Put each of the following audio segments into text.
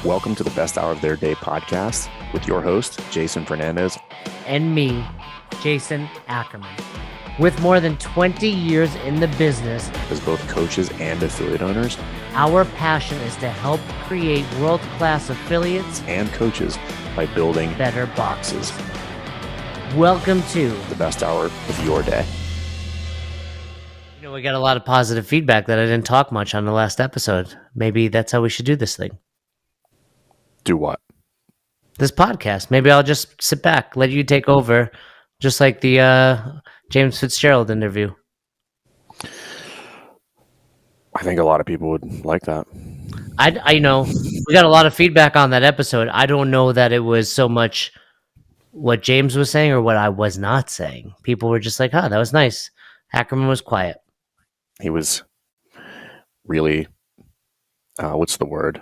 Welcome to the Best Hour of Their Day podcast with your host, Jason Fernandez. And me, Jason Ackerman. With more than 20 years in the business, as both coaches and affiliate owners, our passion is to help create world-class affiliates and coaches by building better boxes. Welcome to the best hour of your day. You know, we got a lot of positive feedback that I didn't talk much on the last episode. Maybe that's how we should do this thing. Do what? This podcast. Maybe I'll just sit back, let you take over, just like the James Fitzgerald interview. I think a lot of people would like that. I know we got a lot of feedback on that episode. I don't know that it was so much what James was saying or what I was not saying. People were just like, "Huh, that was nice." Ackerman was quiet. He was really, what's the word?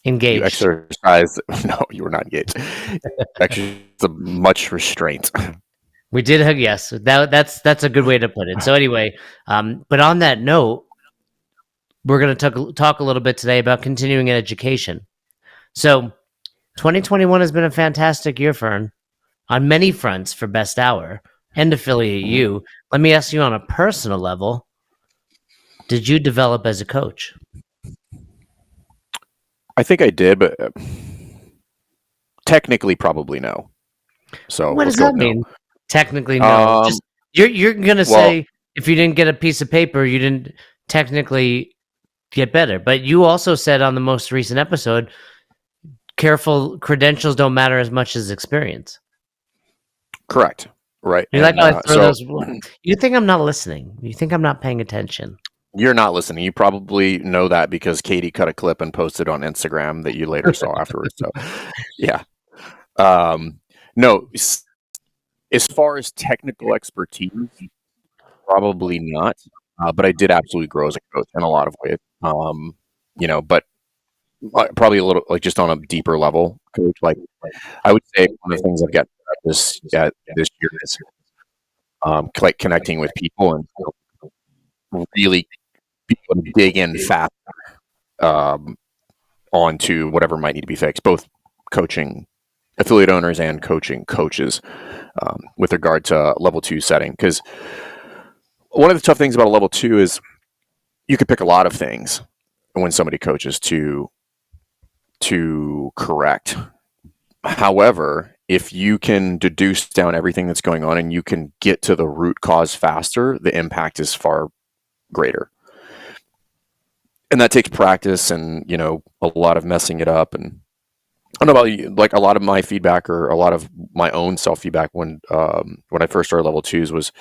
Engaged. You exercised. No, you were not engaged. Exercised much restraint. We did hug. Yes, that's a good way to put it. So anyway, but on that note, we're going to talk a little bit today about continuing education. So 2021 has been a fantastic year, Fern, on many fronts for Best Hour and Affiliate U. Let me ask you on a personal level, did you develop as a coach? I think I did, but technically probably no. So what does that mean? Technically no. Just, you're going to say if you didn't get a piece of paper, you didn't technically get better. But you also said on the most recent episode, careful credentials don't matter as much as experience. Correct. Right. You like how I throw those? You think I'm not listening? You think I'm not paying attention? You're not listening. You probably know that because Katie cut a clip and posted on Instagram that you later saw afterwards. So, yeah. No, as far as technical expertise, probably not. But I did absolutely grow as a coach in a lot of ways. But probably a little like just on a deeper level, coach. Like I would say one of the things I've got this year is like connecting with people and really be able to dig in faster onto whatever might need to be fixed, both coaching affiliate owners and coaching coaches with regard to level 2 setting. Because one of the tough things about a level 2 is you could pick a lot of things when somebody coaches to correct. However, if you can deduce down everything that's going on and you can get to the root cause faster, the impact is far greater. And that takes practice and, a lot of messing it up. And I don't know about you, like a lot of my feedback or a lot of my own self-feedback when I first started level 2s was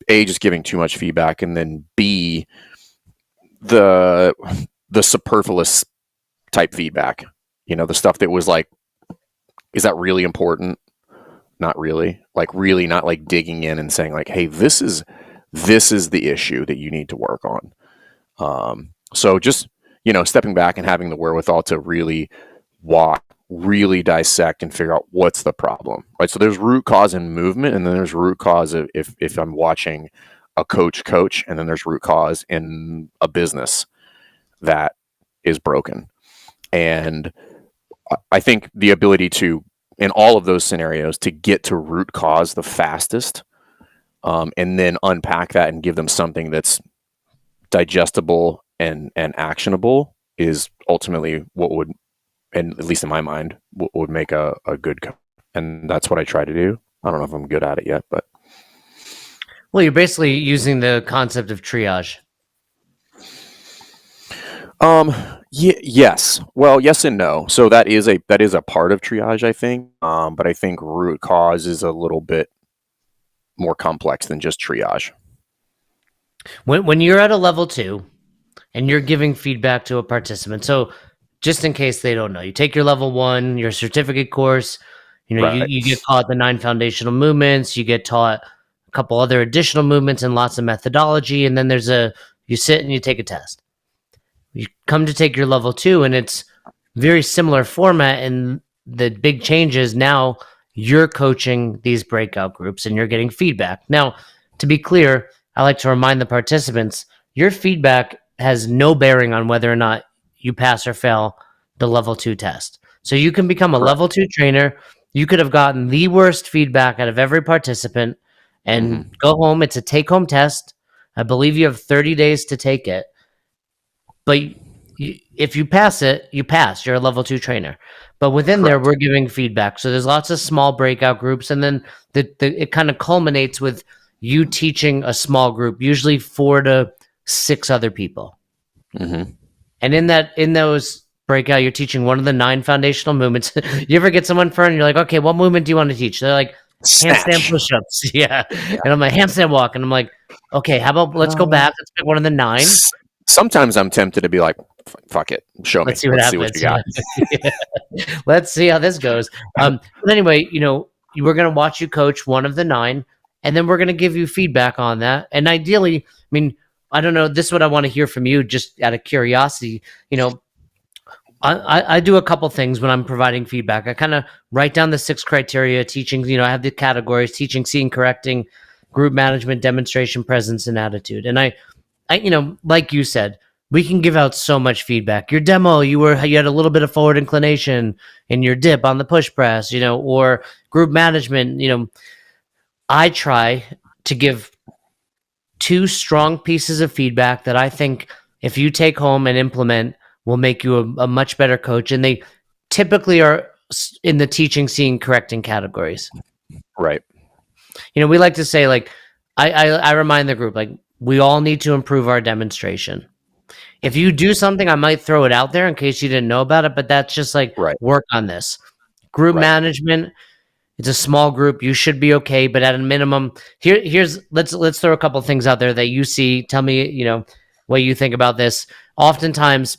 A, just giving too much feedback, and then B, the superfluous type feedback, the stuff that was like, is that really important? Not really. Like really not like digging in and saying like, hey, this is the issue that you need to work on. So just, stepping back and having the wherewithal to really walk, really dissect and figure out what's the problem, right? So there's root cause in movement, and then there's root cause of if I'm watching a coach, and then there's root cause in a business that is broken. And I think the ability to, in all of those scenarios, to get to root cause the fastest, and then unpack that and give them something that's digestible and actionable is ultimately what would, and at least in my mind, what would make a good coach. And that's what I try to do. I don't know if I'm good at it yet, but. Well, you're basically using the concept of triage. Yes. Well, yes and no. So that is a part of triage, I think. But I think root cause is a little bit more complex than just triage. When you're at a level 2 and you're giving feedback to a participant, so just in case they don't know, you take your level 1, your certificate course, right. you get taught the 9 foundational movements, you get taught a couple other additional movements and lots of methodology, and then you sit and you take a test. You come to take your level 2 and it's very similar format, and the big change is now you're coaching these breakout groups and you're getting feedback. Now, to be clear, I like to remind the participants, your feedback has no bearing on whether or not you pass or fail the level 2 test. So you can become a Correct. level 2 trainer. You could have gotten the worst feedback out of every participant and go home. It's a take-home test. I believe you have 30 days to take it. But if you pass it, you pass. You're a level 2 trainer. But within there, Correct. we're giving feedback. So there's lots of small breakout groups, and then it kind of culminates with you teaching a small group, usually 4 to 6 other people. Mm-hmm. And in those breakout, you're teaching one of the 9 foundational movements. You ever get someone for and you're like, okay, what movement do you want to teach? They're like, handstand push-ups. Yeah. And I'm like, handstand walk. And I'm like, okay, how about let's go back. Let's pick one of the 9. Sometimes I'm tempted to be like, fuck it, show me. Let's see what Let's see what happens. you got. Yeah. Let's see how this goes. But anyway, we're going to watch you coach one of the 9, and then we're going to give you feedback on that. And ideally, I mean, I don't know, this is what I want to hear from you just out of curiosity. I do a couple things when I'm providing feedback. I kind of write down the 6 criteria, teaching, I have the categories: teaching, seeing, correcting, group management, demonstration, presence, and attitude. And I like you said, we can give out so much feedback. Your demo, you had a little bit of forward inclination in your dip on the push press, or group management. I try to give 2 strong pieces of feedback that I think if you take home and implement will make you a much better coach. And they typically are in the teaching, seeing, correcting categories. Right. We like to say, like, I remind the group, like, we all need to improve our demonstration. If you do something, I might throw it out there in case you didn't know about it, but that's just like, work on this. Group management, it's a small group. You should be okay, but at a minimum, let's throw a couple things out there that you see. Tell me, what you think about this. Oftentimes,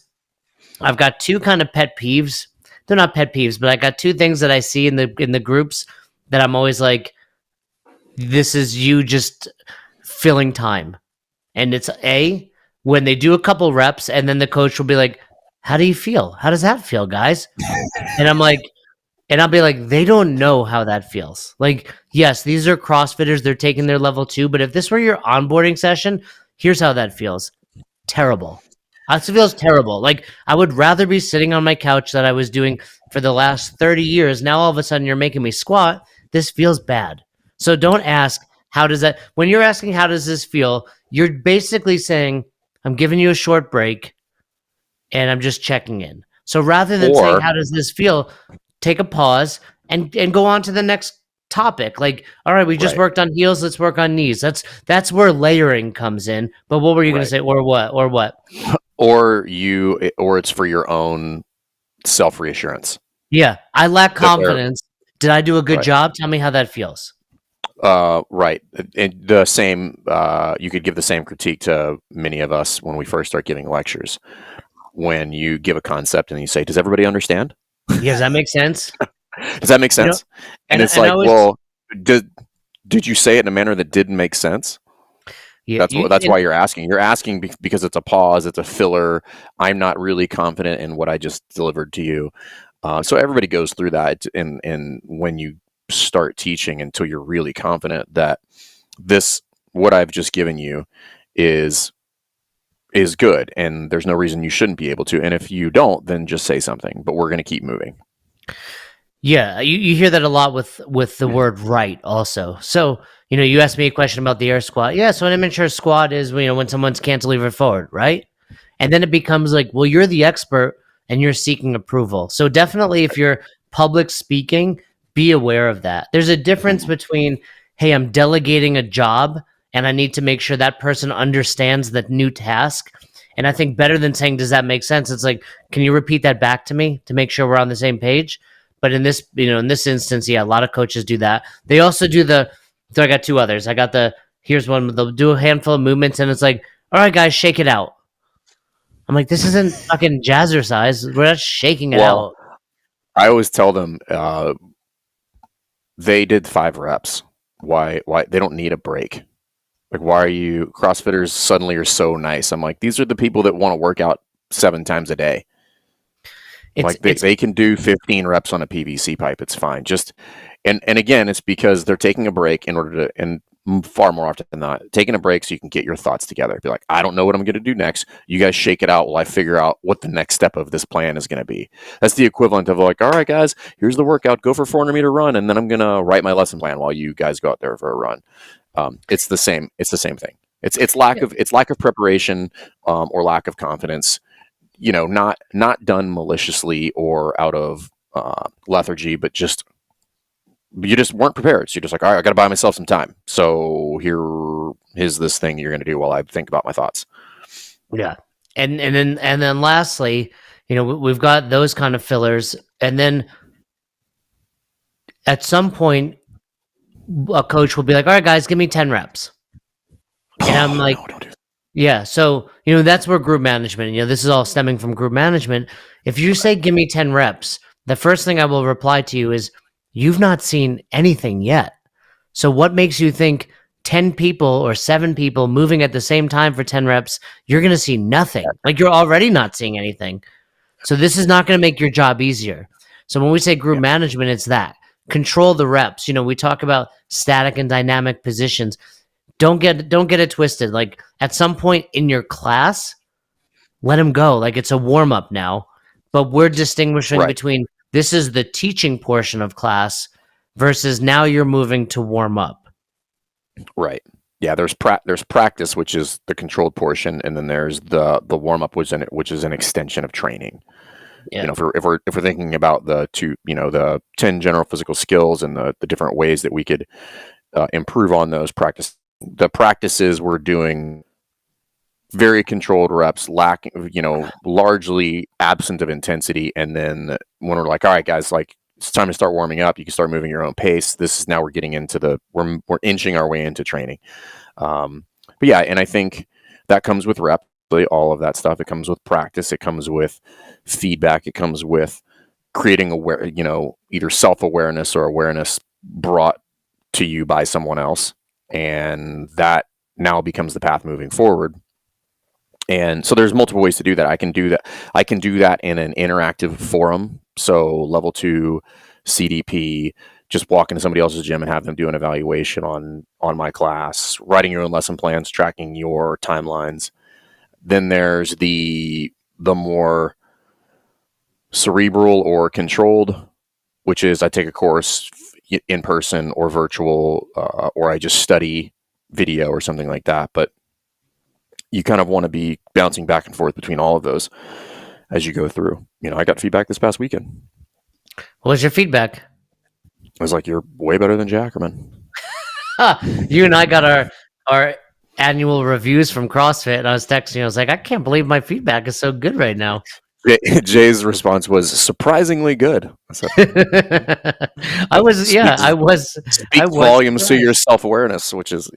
I've got 2 kind of pet peeves. They're not pet peeves, but I got 2 things that I see in the groups that I'm always like, this is you just filling time. And it's when they do a couple reps and then the coach will be like, how do you feel? How does that feel, guys? And I'll be like, they don't know how that feels. Like, yes, these are CrossFitters. They're taking their level 2. But if this were your onboarding session, here's how that feels. Terrible. It feels terrible. Like, I would rather be sitting on my couch that I was doing for the last 30 years. Now, all of a sudden, you're making me squat. This feels bad. So don't ask, how does that... When you're asking, how does this feel, you're basically saying, I'm giving you a short break, and I'm just checking in. So rather than saying, how does this feel, take a pause and go on to the next topic. Like, all right, we just worked on heels, let's work on knees. That's where layering comes in. But what were you going to say? Or what? Or it's for your own self-reassurance. Yeah, I lack confidence. Did I do a good job? Tell me how that feels. Right. And the same, you could give the same critique to many of us when we first start giving lectures. When you give a concept and you say, does everybody understand? Yeah, does that make sense? Does that make sense? And it's like, well, did you say it in a manner that didn't make sense? Yeah, that's why you're asking. You're asking because it's a pause, it's a filler. I'm not really confident in what I just delivered to you. So everybody goes through that, and when you start teaching until you're really confident that what I've just given you is good, and there's no reason you shouldn't be able to. And if you don't, then just say something. But we're going to keep moving. Yeah, you hear that a lot with the word right also. So, you asked me a question about the air squat. Yeah, so an immature squat is, when someone's cantilevered forward, right? And then it becomes like, well, you're the expert and you're seeking approval. So definitely if you're public speaking, be aware of that. There's a difference between, hey, I'm delegating a job and I need to make sure that person understands that new task. And I think better than saying, does that make sense? It's like, can you repeat that back to me to make sure we're on the same page? But in this, in this instance, yeah, a lot of coaches do that. They also do so I got 2 others. I got here's one, they'll do a handful of movements and it's like, all right, guys, shake it out. I'm like, this isn't fucking jazzercise. We're not shaking it out. I always tell them, they did 5 reps. Why they don't need a break? Like, why are you CrossFitters suddenly are so nice? I'm like, these are the people that want to work out 7 times a day. They can do 15 reps on a PVC pipe. It's fine. And again, it's because they're taking a break in order to, and far more often than not, taking a break so you can get your thoughts together. Be like, I don't know what I'm going to do next. You guys shake it out while I figure out what the next step of this plan is going to be. That's the equivalent of like, all right, guys, here's the workout. Go for a 400-meter run, and then I'm going to write my lesson plan while you guys go out there for a run. It's the same. It's the same thing. It's lack of preparation or lack of confidence. Not done maliciously or out of lethargy, but you just weren't prepared. So you're just like, all right, I got to buy myself some time. So here's this thing you're going to do while I think about my thoughts. Yeah. And then lastly, we've got those kind of fillers. And then at some point, a coach will be like, all right, guys, give me 10 reps. And I'm like, no, don't do that. Yeah. So, that's where group management, this is all stemming from group management. If you say, give me 10 reps, the first thing I will reply to you is, you've not seen anything yet. So what makes you think 10 people or 7 people moving at the same time for 10 reps, you're going to see nothing? Like, you're already not seeing anything. So this is not going to make your job easier. So when we say group management, it's that. Control the reps. We talk about static and dynamic positions. Don't get it twisted. Like, at some point in your class, let them go. Like, it's a warm-up now. But we're distinguishing between this is the teaching portion of class versus now you're moving to warm up. Right. Yeah. There's practice, which is the controlled portion, and then there's the warm up, which is an extension of training. Yeah. If we're thinking about the 10 general physical skills and the different ways that we could improve on those practices we're doing very controlled reps, largely absent of intensity. And then when we're like, all right, guys, like, it's time to start warming up, you can start moving your own pace. This is now we're getting into we're inching our way into training. But yeah, and I think that comes with reps, all of that stuff. It comes with practice. It comes with feedback. It comes with creating either self-awareness or awareness brought to you by someone else. And that now becomes the path moving forward. And so there's multiple ways to do that. I can do that in an interactive forum. So level 2 CDP, just walk into somebody else's gym and have them do an evaluation on my class, writing your own lesson plans, tracking your timelines. Then there's the more cerebral or controlled, which is I take a course in person or virtual, or I just study video or something like that. But you kind of want to be bouncing back and forth between all of those as you go through. I got feedback this past weekend. What was your feedback? I was like, you're way better than Jackerman. You and I got our annual reviews from CrossFit, and I was texting you. I was like, I can't believe my feedback is so good right now. Jay's response was surprisingly good. I was volumes to your self-awareness, which is,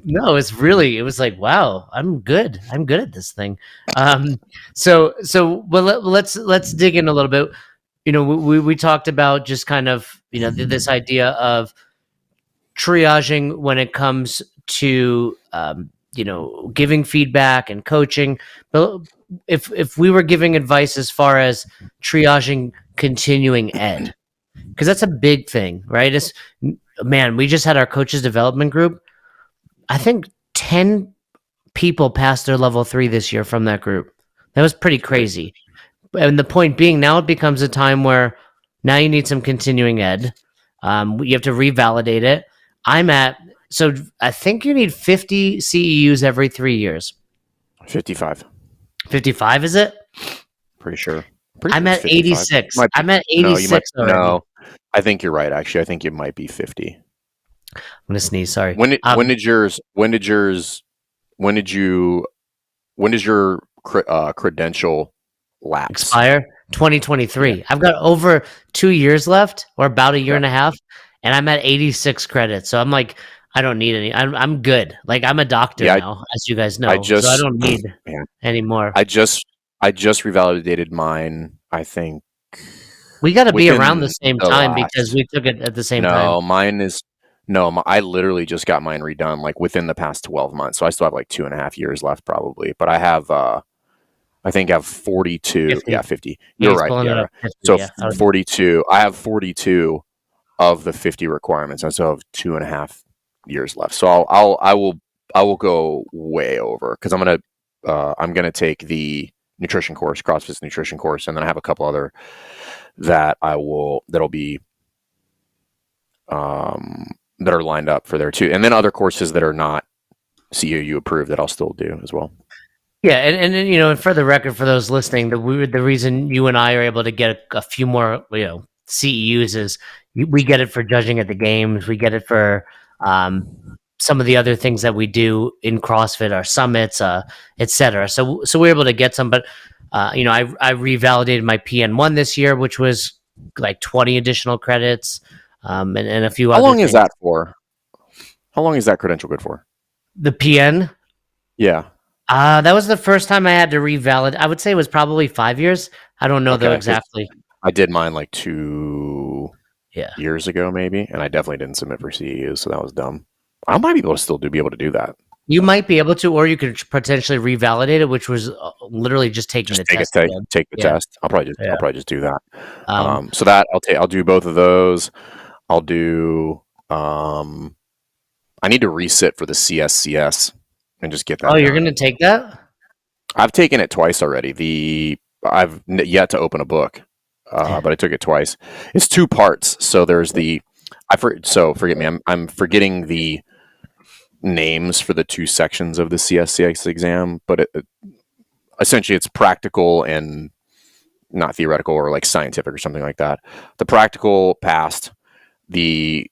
No, it was like, wow, I'm good at this thing. So let's dig in a little bit. We talked about just kind of, this idea of triaging when it comes to, giving feedback and coaching. But if we were giving advice as far as triaging continuing ed, because that's a big thing, right? We just had our coaches development group. I think 10 people passed their level 3 this year from that group. That was pretty crazy. And the point being, now it becomes a time where now you need some continuing ed. You have to revalidate it. So I think you need 50 CEUs every 3 years. 55. 55, is it? Pretty sure. I'm at 86. I'm at 86 already. No, I think you're right, actually. I think it might be 50. I'm going to sneeze, sorry. When did your credential lapse? Expire? 2023. Yeah. I've got over 2 years left, or about a year and a half, and I'm at 86 credits. So I'm like, I don't need any. I'm good. Like, I'm a doctor now, as you guys know. So I don't need any more. I just revalidated mine, I think. We got to be around the same time because we took it at the same time. I literally just got mine redone like within the past 12 months. So I still have like 2.5 years left probably. But I have, I think I have 42. 50. Yeah, 50. You're right. Yeah. 50, so 42. I have 42 of the 50 requirements. I still have 2.5 years left. So I will go way over because I'm gonna take the nutrition course, CrossFit's nutrition course, and then I have a couple other that'll be that are lined up for there too, and then other courses that are not COU approved that I'll still do as well. Yeah, and for the record, for those listening, the reason you and I are able to get a few more CEUs is we get it for judging at the games, we get it for some of the other things that we do in CrossFit, our summits, etc. So we're able to get some, but I revalidated my PN1 this year, which was like 20 additional credits, and a few How other long things. is that for? How long is that credential good for? The PN? Yeah. That was the first time I had to revalidate. I would say it was probably 5 years. I don't know though exactly. I did mine like 2 Yeah. years ago, maybe, and I definitely didn't submit for CEUs, so that was dumb. I might be able to still be able to do that. You might be able to, or you could potentially revalidate it, which was literally just taking the test. Take the test. I'll probably just do that. So that I'll do both of those. I'll do. I need to resit for the CSCS and just get that. Oh, you're going to take that? I've taken it twice already. I've yet to open a book, but I took it twice. It's 2 parts. So there's forget me. I'm forgetting the names for the 2 sections of the CSCS exam, but essentially it's practical and not theoretical or like scientific or something like that. The practical passed. The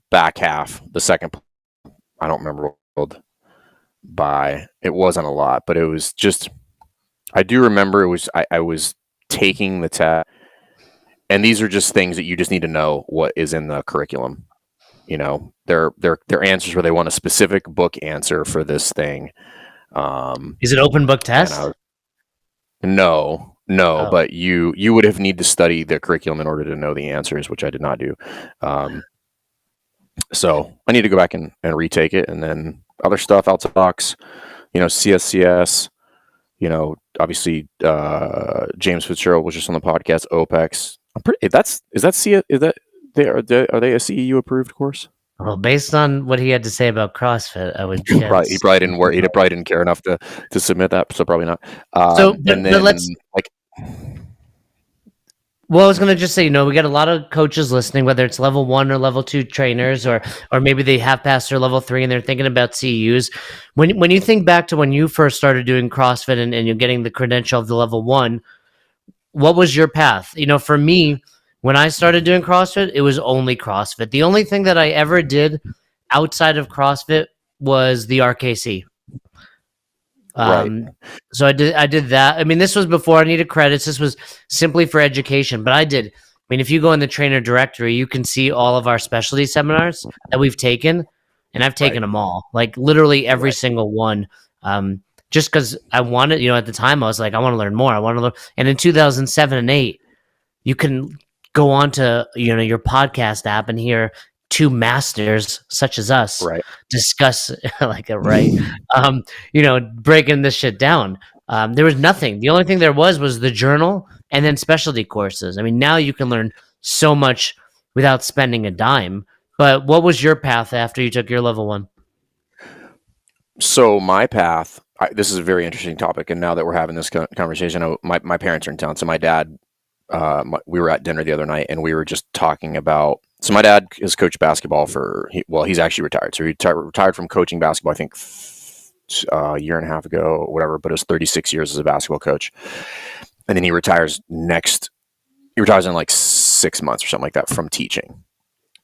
back half, the second, I don't remember what by. It wasn't a lot, but it was just. I do remember it was. I was taking the test, and these are just things that you just need to know what is in the curriculum. They're answers where they want a specific book answer for this thing. Is it open book test? No, but you would have need to study the curriculum in order to know the answers, which I did not do. So I need to go back and retake it, and then other stuff outside the box, CSCS, obviously James Fitzgerald was just on the podcast. OPEX. Are they a CEU approved course? Well, based on what he had to say about CrossFit, I would guess. Right, he probably didn't care enough to submit that, so probably not. Well, I was going to just say, we got a lot of coaches listening, whether it's level 1 or level 2 trainers, or maybe they have passed their level 3 and they're thinking about CEUs. When you think back to when you first started doing CrossFit and you're getting the credential of the level 1, what was your path? For me, when I started doing CrossFit, it was only CrossFit. The only thing that I ever did outside of CrossFit was the RKC. Right. So I did that. I mean, this was before I needed credits. This was simply for education, but if you go in the trainer directory, you can see all of our specialty seminars that we've taken, and I've taken them all, like literally every single one. Just because I wanted, at the time I was like, I want to learn more. I want to learn. And in 2007 and 2008, you can go on to, your podcast app and hear 2 masters such as us discuss breaking this shit down. There was nothing. The only thing there was the journal and then specialty courses. I mean, now you can learn so much without spending a dime. But what was your path after you took your level 1? So my path, this is a very interesting topic. And now that we're having this conversation, my parents are in town. So my dad, we were at dinner the other night and we were just talking about. So my dad has coached basketball he's actually retired. So he retired from coaching basketball, I think a year and a half ago or whatever, but it was 36 years as a basketball coach. And then he retires in like 6 months or something like that from teaching.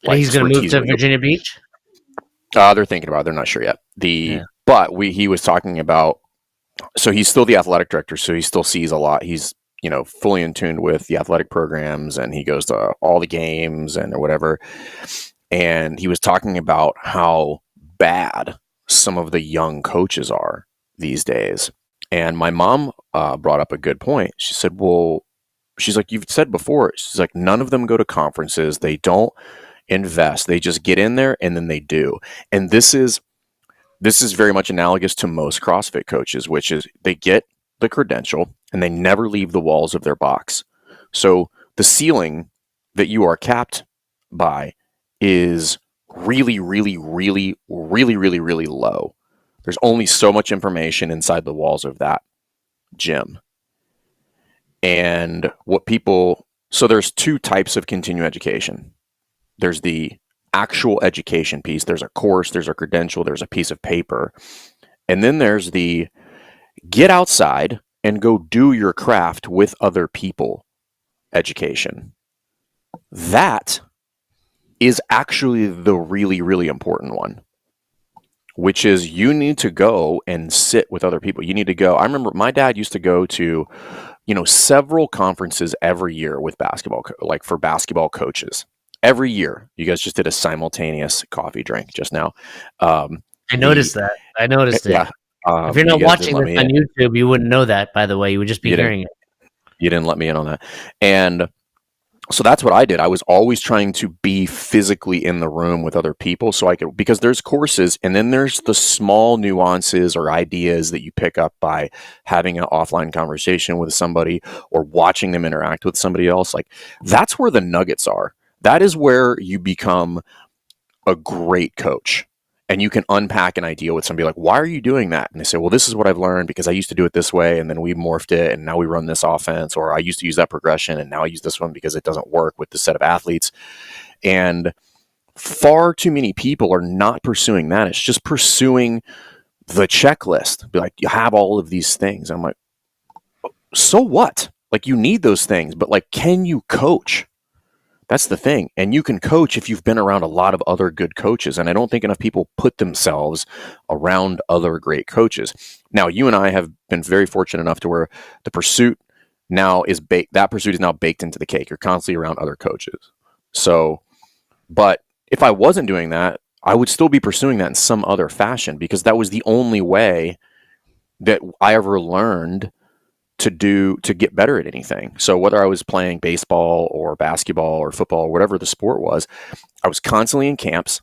He's going to move to Virginia Beach? They're thinking about it. They're not sure yet. But he was talking about, so he's still the athletic director. So he still sees a lot. He's, fully in tune with the athletic programs, and he goes to all the games or whatever. And he was talking about how bad some of the young coaches are these days. And my mom brought up a good point. She said, she's like, you've said before, she's like, none of them go to conferences. They don't invest. They just get in there and then they do. And this is very much analogous to most CrossFit coaches, which is they get the credential and they never leave the walls of their box. So the ceiling that you are capped by is really, really, really, really, really, really low. There's only so much information inside the walls of that gym. And so there's two types of continuing education. There's the actual education piece. There's a course, there's a credential, there's a piece of paper. And then there's the get outside and go do your craft with other people education. That is actually the really, really important one, which is you need to go and sit with other people. You need to go. I remember my dad used to go to, several conferences every year with basketball, like for basketball coaches. Every year, you guys just did a simultaneous coffee drink just now. I noticed that. I noticed it. Yeah. If you're not watching this on YouTube, you wouldn't know that, by the way. You would just be hearing it. You didn't let me in on that. And so that's what I did. I was always trying to be physically in the room with other people so I could, because there's courses and then there's the small nuances or ideas that you pick up by having an offline conversation with somebody or watching them interact with somebody else. Like that's where the nuggets are. That is where you become a great coach. And you can unpack an idea with somebody like, why are you doing that? And they say, well, this is what I've learned because I used to do it this way. And then we morphed it. And now we run this offense. Or I used to use that progression. And now I use this one because it doesn't work with this set of athletes. And far too many people are not pursuing that. It's just pursuing the checklist. Be like, you have all of these things. I'm like, so what? Like you need those things, but like, can you coach? That's the thing. And you can coach if you've been around a lot of other good coaches. And I don't think enough people put themselves around other great coaches. Now, you and I have been very fortunate enough to where the pursuit now is baked. That pursuit is now baked into the cake. You're constantly around other coaches. So, but if I wasn't doing that, I would still be pursuing that in some other fashion because that was the only way that I ever learned to get better at anything. So whether I was playing baseball or basketball or football or whatever the sport was, I was constantly in camps,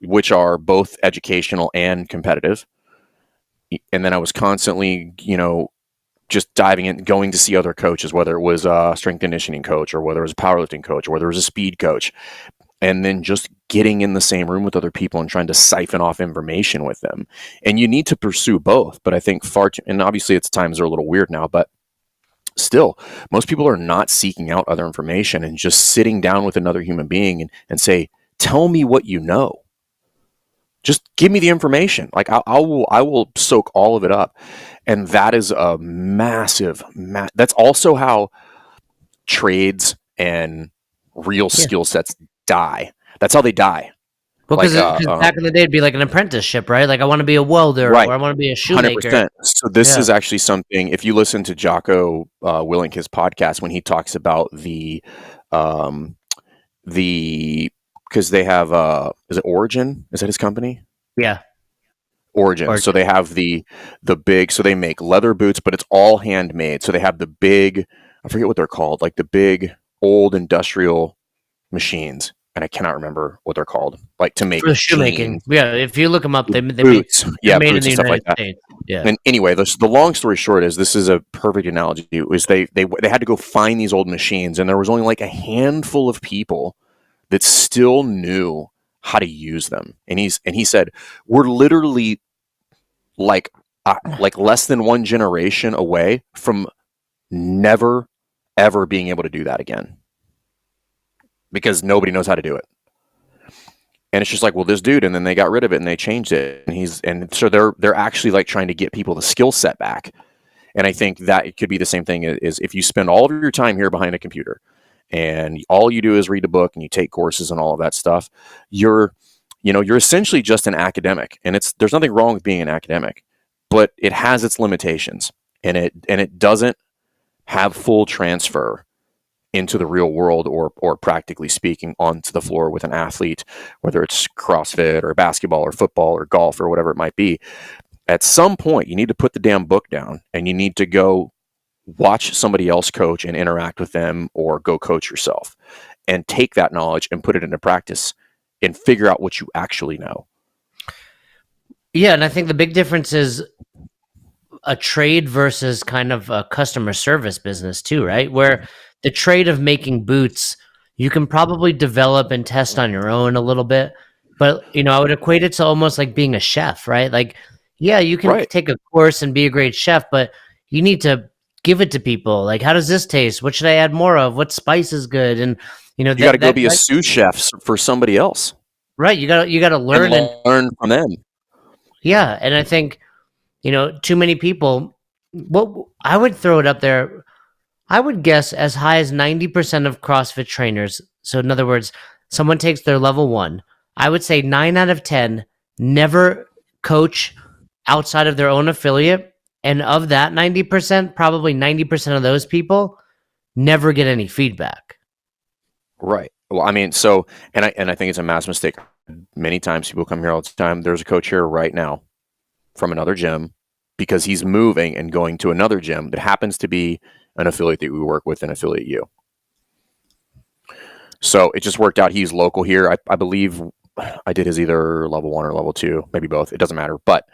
which are both educational and competitive. And then I was constantly, just diving in, going to see other coaches, whether it was a strength conditioning coach or whether it was a powerlifting coach or whether it was a speed coach. And then just getting in the same room with other people and trying to siphon off information with them. And you need to pursue both. But I think and obviously it's times are a little weird now, but still, most people are not seeking out other information and just sitting down with another human being and say, tell me what you know. Just give me the information. Like I will soak all of it up. And that is a massive, that's also how trades and real skill sets die. That's how they die. Well, because back in the day, it'd be like an apprenticeship, right? Like I want to be a welder, right, or I want to be a shoemaker. 100%. So this is actually something. If you listen to Jocko Willink, his podcast, when he talks about because they have is it Origin? Is that his company? Yeah. Origin. So they have the big. So they make leather boots, but it's all handmade. So they have the big. I forget what they're called. Like the big old industrial machines, and I cannot remember what they're called. Like to make for shoemaking. Yeah, if you look them up, they boots. They're made boots in the and United stuff like States. that. Yeah. And anyway, the long story short is this is a perfect analogy. Is they had to go find these old machines, and there was only like a handful of people that still knew how to use them. And he said, we're literally like less than one generation away from never ever being able to do that again because nobody knows how to do it. And it's just like, well, this dude, and then they got rid of it and they changed it. And so they're actually like trying to get people the skill set back. And I think that it could be the same thing is if you spend all of your time here behind a computer and all you do is read a book and you take courses and all of that stuff, you're essentially just an academic. And there's nothing wrong with being an academic, but it has its limitations and it doesn't have full transfer into the real world or practically speaking onto the floor with an athlete, whether it's CrossFit or basketball or football or golf or whatever it might be. At some point, you need to put the damn book down and you need to go watch somebody else coach and interact with them or go coach yourself and take that knowledge and put it into practice and figure out what you actually know. Yeah, and I think the big difference is a trade versus kind of a customer service business too, right? Where the trade of making boots, you can probably develop and test on your own a little bit. But, I would equate it to almost like being a chef, right? Like, yeah, you can Right. take a course and be a great chef, but you need to give it to people. Like, how does this taste? What should I add more of? What spice is good? And, You got to that go that be a that sous chef for somebody else right, you gotta and learn. And learn from them. yeah, and I think, too many people, what I would throw it up there, I would guess as high as 90% of CrossFit trainers. So, in other words, someone takes their level one. I would say 9 out of 10 never coach outside of their own affiliate. And of that 90%, probably 90% of those people never get any feedback. Right. Well, I mean, so and I think it's a mass mistake. Many times people come here all the time. There's a coach here right now from another gym because he's moving and going to another gym that happens to be an affiliate that we work with and affiliate you. So it just worked out. He's local here. I believe I did his either level 1 or level 2, maybe both. It doesn't matter. But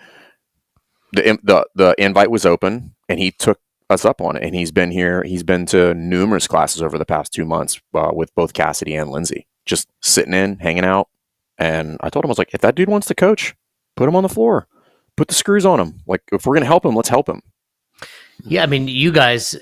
the invite was open, and he took us up on it. And he's been here. He's been to numerous classes over the past 2 months with both Cassidy and Lindsay, just sitting in, hanging out. And I told him, I was like, if that dude wants to coach, put him on the floor, put the screws on him. Like, if we're gonna help him, let's help him. Yeah, I mean, you guys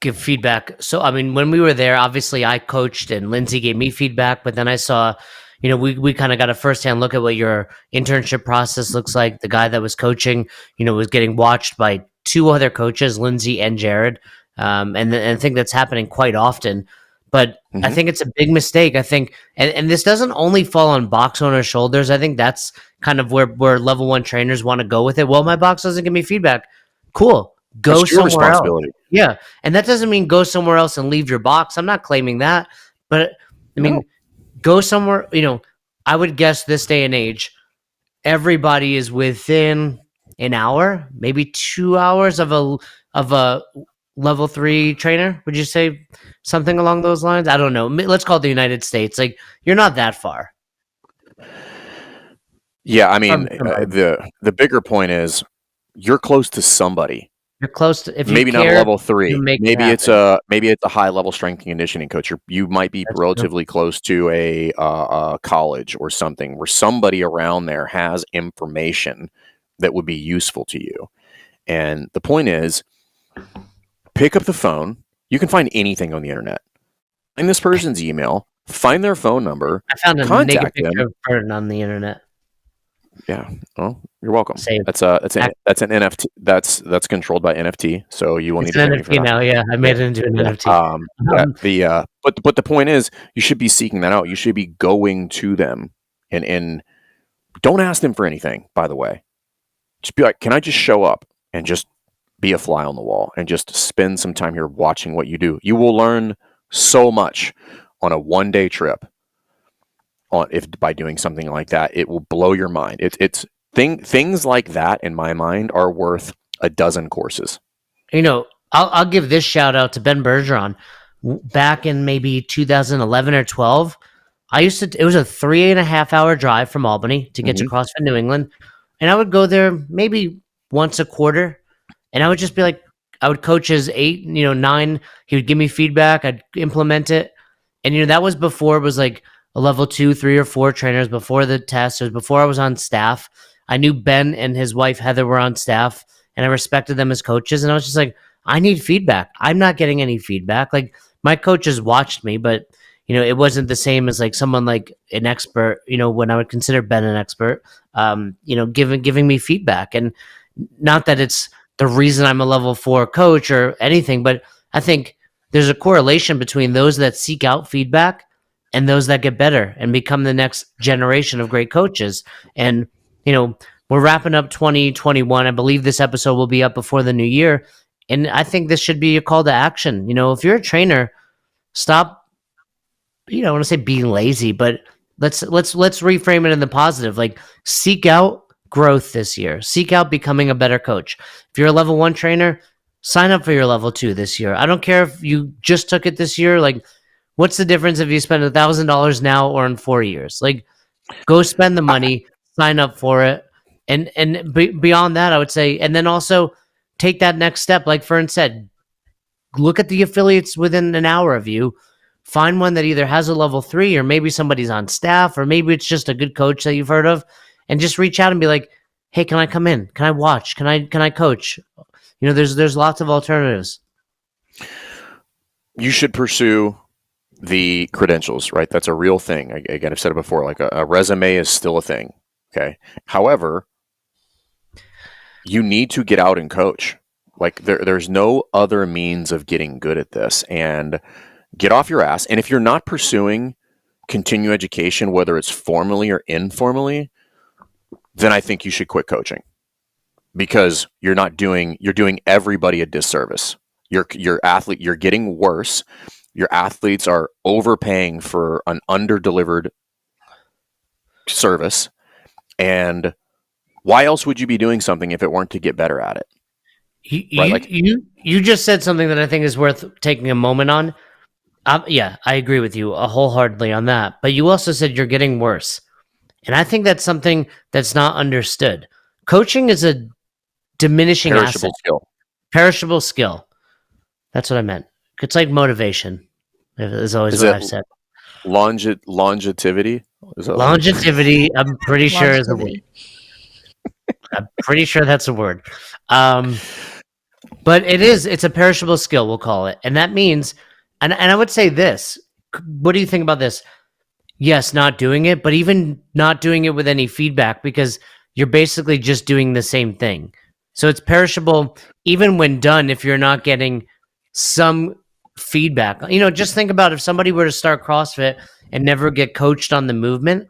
give feedback. So, I mean, when we were there, obviously I coached and Lindsay gave me feedback, but then I saw, we kind of got a firsthand look at what your internship process looks like. The guy that was coaching, was getting watched by two other coaches, Lindsay and Jared. And I think that's happening quite often. But I think it's a big mistake. I think, and this doesn't only fall on box owners' shoulders. I think that's kind of where level one trainers want to go with it. Well, my box doesn't give me feedback. Cool. Go That's your somewhere else. responsibility. Yeah. And that doesn't mean go somewhere else and leave your box. I'm not claiming that. But I mean, No. go somewhere, I would guess this day and age, everybody is within an hour, maybe 2 hours of a level 3 trainer. Would you say something along those lines? I don't know. Let's call it the United States. Like, you're not that far. Yeah, I mean, the bigger point is you're close to somebody. You're close to, if you Maybe care, not a level 3. you make Maybe it it's a high level strength and conditioning coach. You might be That's relatively close to a college or something where somebody around there has information that would be useful to you. And the point is, pick up the phone. You can find anything on the internet. Find this person's email. Find their phone number. I found a naked Contact picture them. of Burton on the internet. Yeah. Well, you're welcome. Same. That's an NFT. That's controlled by NFT. So you will need It's to an pay me for NFT that. now. Yeah, I made it into an NFT. But the point is, you should be seeking that out. You should be going to them and don't ask them for anything. By the way, just be like, can I just show up and just be a fly on the wall and just spend some time here watching what you do? You will learn so much on a 1-day trip. By doing something like that, it will blow your mind. Things like that in my mind are worth a dozen courses. I'll give this shout out to Ben Bergeron. Back in maybe 2011 or 12, it was a 3.5 hour drive from Albany to get to CrossFit New England. And I would go there maybe once a quarter. And I would just be like, I would coach his 8, 9. He would give me feedback. I'd implement it. And, that was before it was like a level 2, 3, or 4 trainers, before the test. It was before I was on staff. I knew Ben and his wife, Heather, were on staff, and I respected them as coaches. And I was just like, I need feedback. I'm not getting any feedback. Like, my coaches watched me, but, it wasn't the same as like someone like an expert, when I would consider Ben an expert, giving me feedback. And not that it's the reason I'm a level 4 coach or anything, but I think there's a correlation between those that seek out feedback and those that get better and become the next generation of great coaches. And, we're wrapping up 2021. I believe this episode will be up before the new year. And I think this should be a call to action. If you're a trainer, stop, I want to say being lazy, but let's reframe it in the positive. Like, seek out growth this year. Seek out becoming a better coach. If you're a level 1 trainer, sign up for your level 2 this year. I don't care if you just took it this year. Like, what's the difference if you spend $1,000 now or in 4 years? Like, go spend the money, sign up for it. And beyond that, I would say, and then also take that next step. Like Fern said, look at the affiliates within an hour of you. find one that either has a level 3 or maybe somebody's on staff or maybe it's just a good coach that you've heard of, and just reach out and be like, hey, can I come in? Can I watch? Can I coach? There's lots of alternatives. You should pursue the credentials, right? That's a real thing. Again, I've said it before, like a resume is still a thing. Okay. However, you need to get out and coach. Like there's no other means of getting good at this, and get off your ass. And if you're not pursuing continuing education, whether it's formally or informally, then I think you should quit coaching, because you're doing everybody a disservice. You're getting worse. Your athletes are overpaying for an under-delivered service. And why else would you be doing something if it weren't to get better at it? You just said something that I think is worth taking a moment on. Yeah, I agree with you wholeheartedly on that. But you also said you're getting worse. And I think that's something that's not understood. Coaching is a diminishing asset. Perishable skill. That's what I meant. It's like motivation. Is always what I've said. Longevity? Longevity, I'm pretty sure is a word. I'm pretty sure that's a word. But it's a perishable skill, we'll call it. And that means, and I would say this, what do you think about this? Yes, not doing it, but even not doing it with any feedback, because you're basically just doing the same thing. So it's perishable even when done if you're not getting some feedback. Just think about if somebody were to start CrossFit and never get coached on the movement,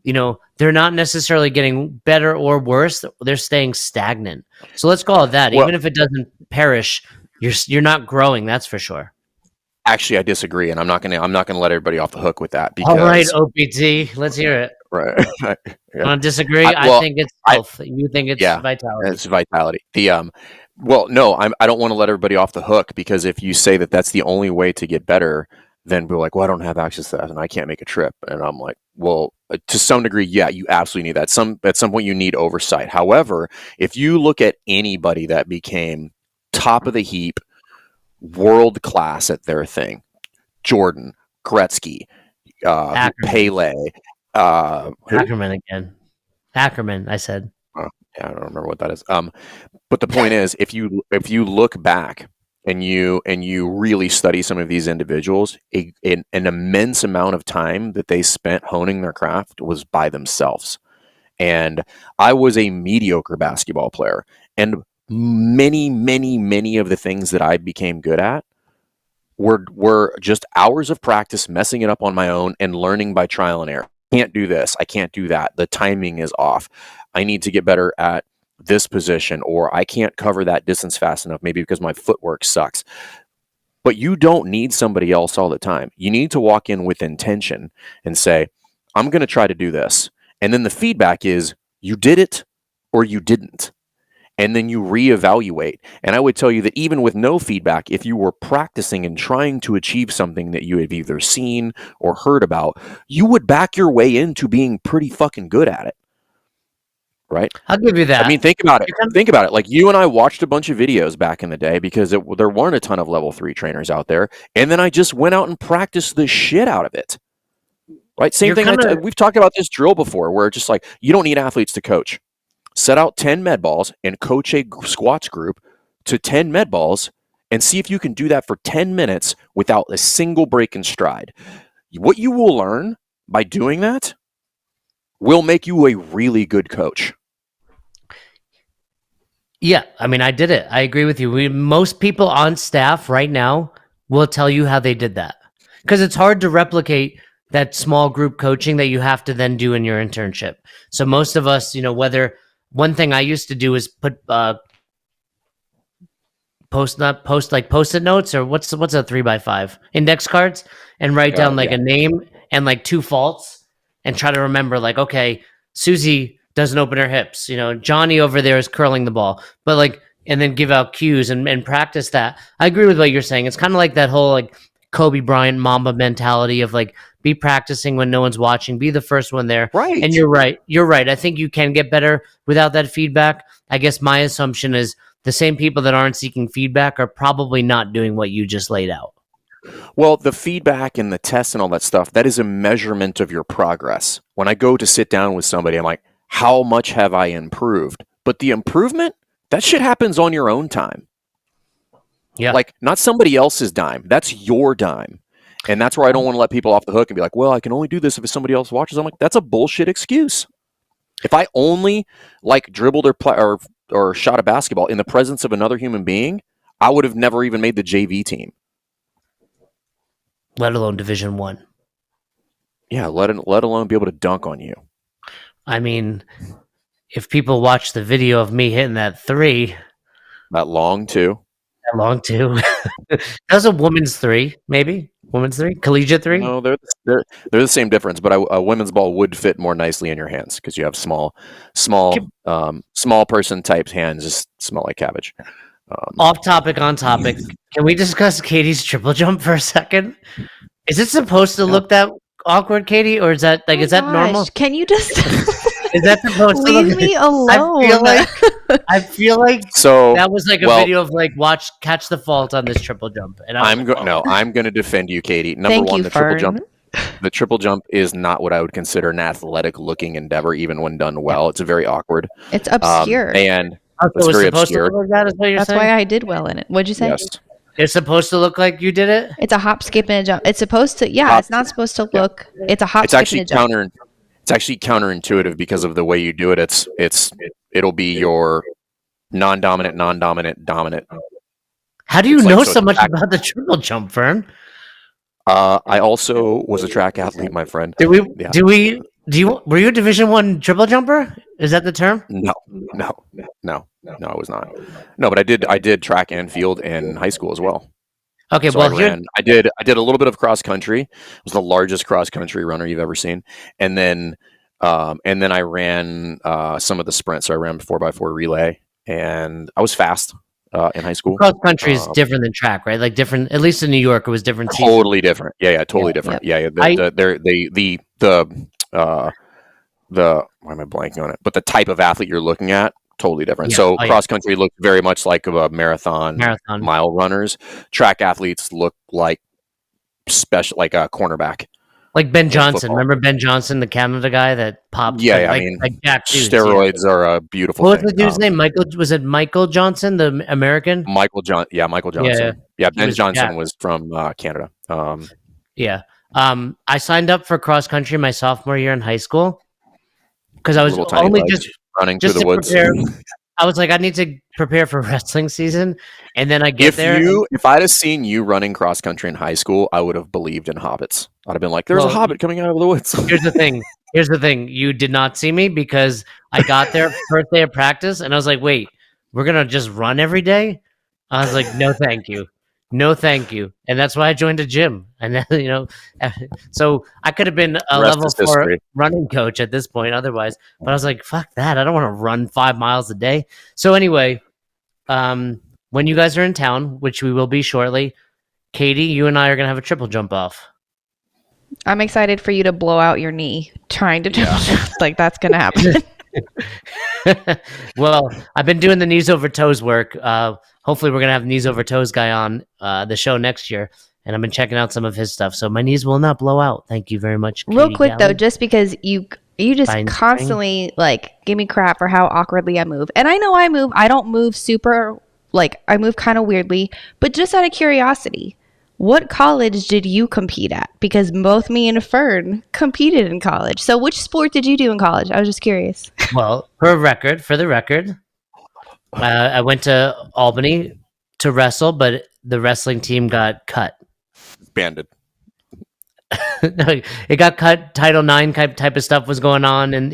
they're not necessarily getting better or worse. They're staying stagnant. So let's call it that. Even if it doesn't perish, you're not growing. That's for sure. Actually, I disagree, and I'm not gonna let everybody off the hook with that. Because, all right, OPT, let's hear it. Right. Yeah. I disagree. I think it's health. You think it's vitality. It's vitality. No, I don't want to let everybody off the hook, because if you say that that's the only way to get better, then we're like, well, I don't have access to that and I can't make a trip. And I'm like, well, to some degree, yeah, you absolutely need that. At some point you need oversight. However, if you look at anybody that became top of the heap, world class at their thing, Jordan, Gretzky, Pele, Ackerman again. Ackerman, I said. Yeah, I don't remember what that is. But the point is, if you look back and you really study some of these individuals, an immense amount of time that they spent honing their craft was by themselves. And I was a mediocre basketball player, and many of the things that I became good at were just hours of practice, messing it up on my own and learning by trial and error. I can't do this. I can't do that. The timing is off. I need to get better at this position, or I can't cover that distance fast enough, maybe because my footwork sucks. But you don't need somebody else all the time. You need to walk in with intention and say, I'm going to try to do this. And then the feedback is you did it or you didn't. And then you reevaluate. And I would tell you that even with no feedback, if you were practicing and trying to achieve something that you have either seen or heard about, you would back your way into being pretty fucking good at it. Right? I'll give you that. I mean, think about it. Think about it. Like, you and I watched a bunch of videos back in the day because there weren't a ton of level 3 trainers out there. And then I just went out and practiced the shit out of it. Right? Same thing. We've talked about this drill before, where it's just like, you don't need athletes to coach. Set out 10 med balls and coach a squats group to 10 med balls and see if you can do that for 10 minutes without a single break in stride. What you will learn by doing that will make you a really good coach. Yeah, I mean, I did it. I agree with you. Most people on staff right now will tell you how they did that, because it's hard to replicate that small group coaching that you have to then do in your internship. So most of us, whether one thing I used to do is put post-it notes, or what's a 3x5 index cards, and write down like a name and like 2 faults, and try to remember, like, okay, Susie doesn't open her hips, Johnny over there is curling the ball, but and then give out cues and practice that. I agree with what you're saying. It's kind of like that whole like Kobe Bryant Mamba mentality of like, be practicing when no one's watching, be the first one there. Right. And you're right. I think you can get better without that feedback. I guess my assumption is the same people that aren't seeking feedback are probably not doing what you just laid out. Well, the feedback and the tests and all that stuff, that is a measurement of your progress. When I go to sit down with somebody, I'm like, how much have I improved? But the improvement, that shit happens on your own time. Yeah. Like, not somebody else's dime. That's your dime. And that's where I don't want to let people off the hook and be like, well, I can only do this if somebody else watches. I'm like, that's a bullshit excuse. If I only like dribbled or shot a basketball in the presence of another human being, I would have never even made the JV team. Let alone Division 1. Yeah, let alone be able to dunk on you. I mean, if people watch the video of me hitting that 3, that long too. That was a women's 3, maybe women's 3, collegiate 3. No, they're the same difference, but a women's ball would fit more nicely in your hands because you have small person type hands, just smell like cabbage. Off topic, on topic. Can we discuss Katie's triple jump for a second? Is it supposed to look that awkward, Katie, or is that is that normal? Can you just is that supposed to leave me alone? I feel like so that was like a video of like catch the fault on this triple jump. And I'm going to defend you, Katie. Number one, the triple jump is not what I would consider an athletic looking endeavor, even when done well. It's very awkward. It's obscure. And it's very obscure. That's why I did well in it. What'd you say? Yes. It's supposed to look like you did it? It's a hop, skip, and a jump. It's supposed to, it's not supposed to look. It's a hop, skip, and a jump. It's actually counterintuitive because of the way you do it. It'll be your non-dominant, dominant. How do you know so much about the triple jump, Fern? I also was a track athlete, my friend. Were you a Division 1 triple jumper? Is that the term? No, I was not. No, but I did track and field in high school as well. Okay, so I did a little bit of cross country. I was the largest cross country runner you've ever seen, and then I ran some of the sprints. So I ran 4x4 relay, and I was fast in high school. Cross country is different than track, right? Like different. At least in New York, it was different. Totally different. Yeah, totally different. Yeah. The why am I blanking on it? But the type of athlete you're looking at, totally different. Cross country looked very much like a marathon mile runners. Track athletes look like like a cornerback. Like Ben Johnson. Football. Remember Ben Johnson, the Canada guy that popped? Yeah, steroids are a beautiful thing. What was the dude's name? Was it Michael Johnson, the American? Michael Johnson. Yeah, Ben Johnson was from Canada. I signed up for cross country my sophomore year in high school because I was only just running through the woods. I was like, I need to prepare for wrestling season, and then I get there. If I'd have seen you running cross country in high school, I would have believed in hobbits. I'd have been like, "There's a hobbit coming out of the woods." Here's the thing. You did not see me because I got there first day of practice, and I was like, "Wait, we're gonna just run every day?" I was like, "No, thank you." No, thank you. And that's why I joined a gym. And then, so I could have been a level 4 running coach at this point otherwise. But I was like, fuck that. I don't want to run 5 miles a day. So anyway, when you guys are in town, which we will be shortly, Katie, you and I are going to have a triple jump off. I'm excited for you to blow out your knee trying to triple jump. Like that's going to happen. Well, I've been doing the knees over toes work. Hopefully we're going to have knees over toes guy on the show next year. And I've been checking out some of his stuff. So my knees will not blow out. Thank you very much. Real quick though, just because you just constantly like give me crap for how awkwardly I move. And I know I don't move super, like I move kind of weirdly, but just out of curiosity, what college did you compete at? Because both me and Fern competed in college. So which sport did you do in college? I was just curious. Well, for the record, I went to Albany to wrestle, but the wrestling team got cut. Banded. No, it got cut. Title IX type of stuff was going on in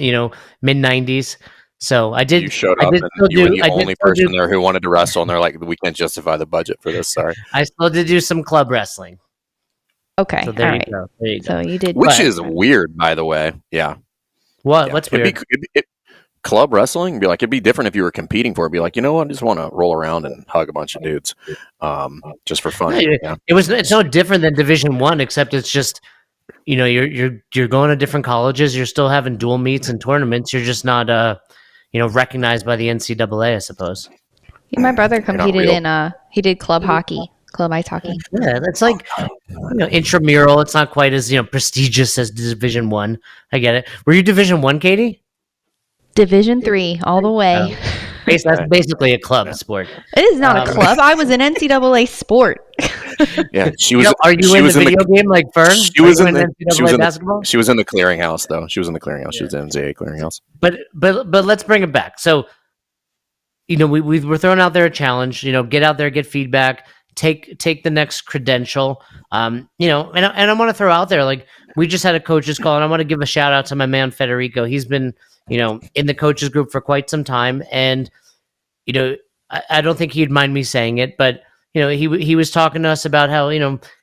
mid 90s. So I did. You showed up, and you were the only person there who wanted to wrestle, and they're like, "We can't justify the budget for this." Sorry. I still did do some club wrestling. Okay, so there you go. So you did, which is weird, by the way. Yeah. What? Yeah. What's weird? Club wrestling, it'd be different if you were competing for it. Be like, you know what? I just want to roll around and hug a bunch of dudes, just for fun. Yeah. It's no different than Division 1, except it's just, you're going to different colleges. You're still having dual meets and tournaments. You're just not, recognized by the NCAA, I suppose. My brother competed in he did club hockey. club ice hockey. Yeah, that's like intramural. It's not quite as prestigious as Division One. I get it. Were you Division One, Katie? Division 3 all the way. That's basically a club sport. It is not a club. I was an NCAA sport. Yeah, she was. Are you in the video game like Fern? She was in the NCAA basketball. She was in the clearinghouse though. She was in the clearinghouse. She was in the NCAA clearinghouse. But let's bring it back. So, we're throwing out there a challenge. Get out there, get feedback, take the next credential. And I want to throw out there, like, we just had a coaches call, and I want to give a shout out to my man Federico. He's been in the coaches group for quite some time, and I don't think he'd mind me saying it, but he was talking to us about how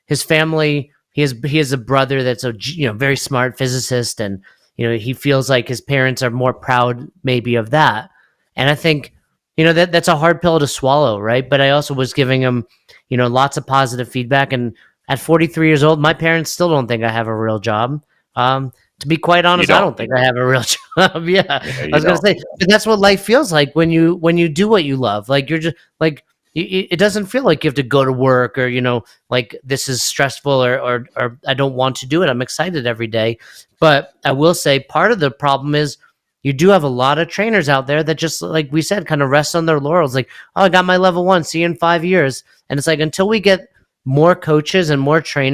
his family. He has a brother that's a very smart physicist, and he feels like his parents are more proud maybe of that. And I think that's a hard pill to swallow, right? But I also was giving him lots of positive feedback, and at 43 years old, my parents still don't think I have a real job. To be quite honest, I don't think I have a real job. Yeah, I was going to say, but that's what life feels like when you do what you love. Like, you're just like, it doesn't feel like you have to go to work or like this is stressful or I don't want to do it. I'm excited every day. But I will say part of the problem is you do have a lot of trainers out there that just, like we said, kind of rest on their laurels. Like, oh, I got my level 1. See you in 5 years. And it's like, until we get more coaches and more trainers